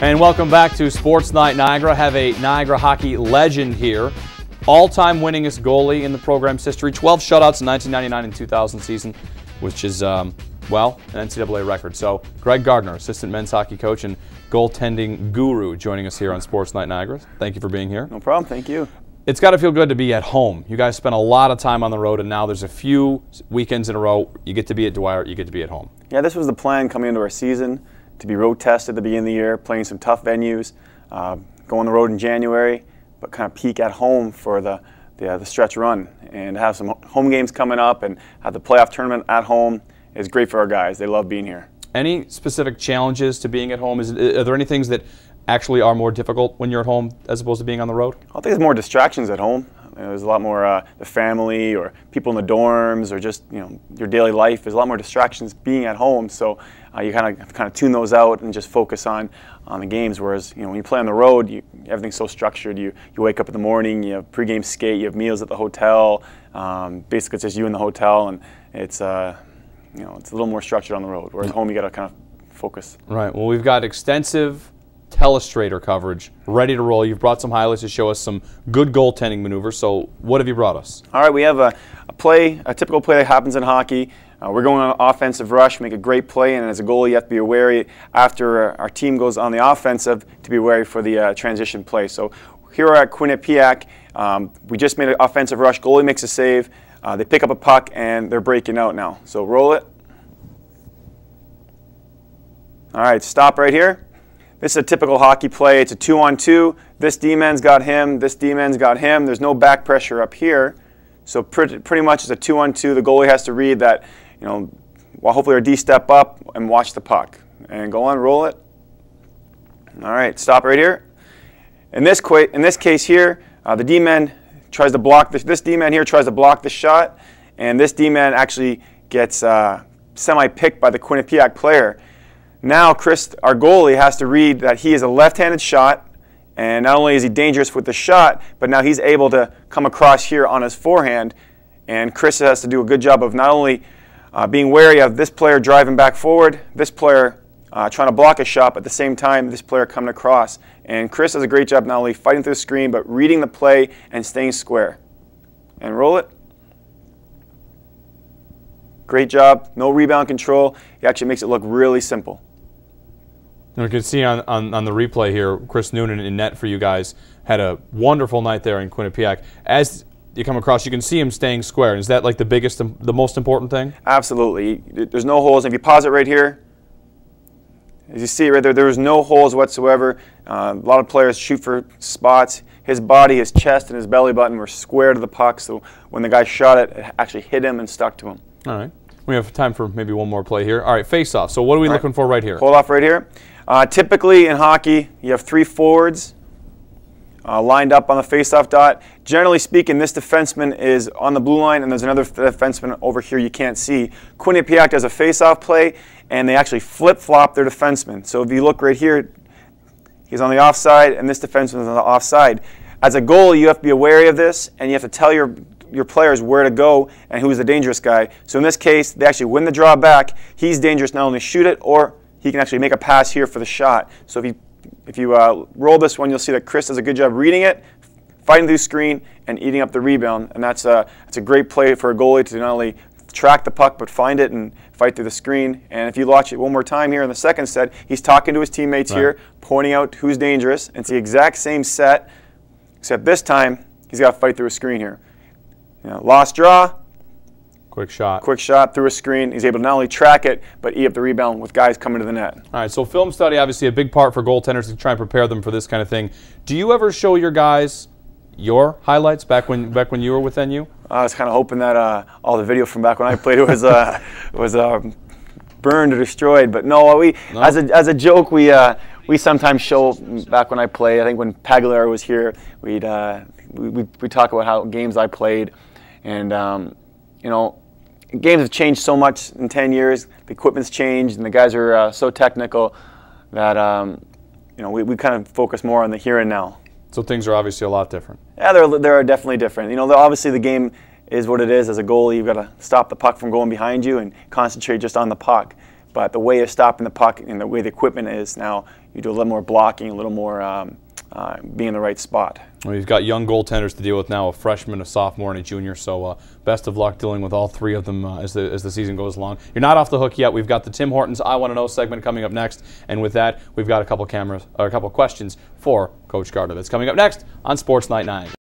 And welcome back to Sportsnite Niagara. Have a Niagara hockey legend here. All-time winningest goalie in the program's history. 12 shutouts in 1999 and 2000 season, which is, well, an NCAA record. So, Greg Gardner, assistant men's hockey coach and goaltending guru, joining us here on Sportsnite Niagara. Thank you for being here. No problem. Thank you. It's got to feel good to be at home. You guys spent a lot of time on the road, and now there's a few weekends in a row. You get to be at Dwyer, you get to be at home. Yeah, this was the plan coming into our season, to be road tested at the beginning of the year, playing some tough venues, go on the road in January, but kind of peak at home for the stretch run, and have some home games coming up and have the playoff tournament at home is great for our guys. They love being here. Any specific challenges to being at home? Are there any things that actually are more difficult when you're at home as opposed to being on the road? I think there's more distractions at home. There's a lot more the family or people in the dorms or just your daily life. There's a lot more distractions being at home, so you kind of tune those out and just focus on the games. Whereas when you play on the road, everything's so structured. You wake up in the morning, you have pregame skate, you have meals at the hotel. Basically, it's just you in the hotel, and it's it's a little more structured on the road. Whereas home, you got to kind of focus. Right. Well, we've got extensive telestrator coverage ready to roll. You've brought some highlights to show us some good goaltending maneuvers. So what have you brought us? All right, we have a typical play that happens in hockey. We're going on an offensive rush, make a great play, and as a goalie you have to be wary after our team goes on the offensive to be wary for the transition play. So here we're at Quinnipiac. We just made an offensive rush. Goalie makes a save. They pick up a puck and they're breaking out now. So roll it. All right, stop right here. This is a typical hockey play. It's a 2-on-2. This D-man's got him. This D-man's got him. There's no back pressure up here. So pretty much it's a 2-on-2. The goalie has to read that, while hopefully our D step up and watch the puck. And go on, roll it. All right, stop right here. In this case here, the D-man tries to block this D-man here tries to block the shot, and this D-man actually gets semi-picked by the Quinnipiac player. Now Chris, our goalie, has to read that he is a left-handed shot, and not only is he dangerous with the shot, but now he's able to come across here on his forehand, and Chris has to do a good job of not only being wary of this player driving back forward, this player trying to block a shot, but at the same time this player coming across. And Chris does a great job not only fighting through the screen, but reading the play and staying square. And roll it. Great job. No rebound control. He actually makes it look really simple. And we can see on the replay here, Chris Noonan in net for you guys had a wonderful night there in Quinnipiac. As you come across, you can see him staying square. Is that like the most important thing? Absolutely. There's no holes. If you pause it right here, as you see right there, there's no holes whatsoever. A lot of players shoot for spots. His body, his chest, and his belly button were square to the puck, so when the guy shot it, it actually hit him and stuck to him. All right. We have time for maybe one more play here. All right, face-off. So what are we looking for right here? Hold off right here. Typically in hockey, you have three forwards lined up on the face-off dot. Generally speaking, this defenseman is on the blue line, and there's another defenseman over here you can't see. Quinnipiac does a face-off play, and they actually flip-flop their defenseman. So if you look right here, he's on the offside, and this defenseman is on the offside. As a goalie, you have to be wary of this, and you have to tell your players where to go and who's the dangerous guy. So in this case, they actually win the draw back. He's dangerous not only to shoot it, or he can actually make a pass here for the shot. So if you roll this one, you'll see that Chris does a good job reading it, fighting through screen, and eating up the rebound. And that's a great play for a goalie to not only track the puck, but find it and fight through the screen. And if you watch it one more time here in the second set, he's talking to his teammates here, pointing out who's dangerous. And it's the exact same set, except this time he's got to fight through a screen here. Lost draw. Quick shot. Quick shot through a screen. He's able to not only track it, but eat up the rebound with guys coming to the net. All right, so film study, obviously a big part for goaltenders to try and prepare them for this kind of thing. Do you ever show your guys your highlights back when you were with NU? I was kind of hoping that all the video from back when I played was burned or destroyed, but no. As a joke, we sometimes show back when I played. I think when Pagliara was here, we talk about how games I played, and games have changed so much in 10 years. The equipment's changed, and the guys are so technical that we kind of focus more on the here and now. So things are obviously a lot different. Yeah, they're definitely different. Obviously the game is what it is. As a goalie, you've got to stop the puck from going behind you and concentrate just on the puck. but the way of stopping the puck and the way the equipment is now, you do a little more blocking, a little more being in the right spot. Well, you've got young goaltenders to deal with now, a freshman, a sophomore, and a junior, so best of luck dealing with all three of them as the season goes along. You're not off the hook yet. We've got the Tim Hortons I Want to Know segment coming up next, and with that, we've got a couple questions for Coach Carter. That's coming up next on Sports Night 9.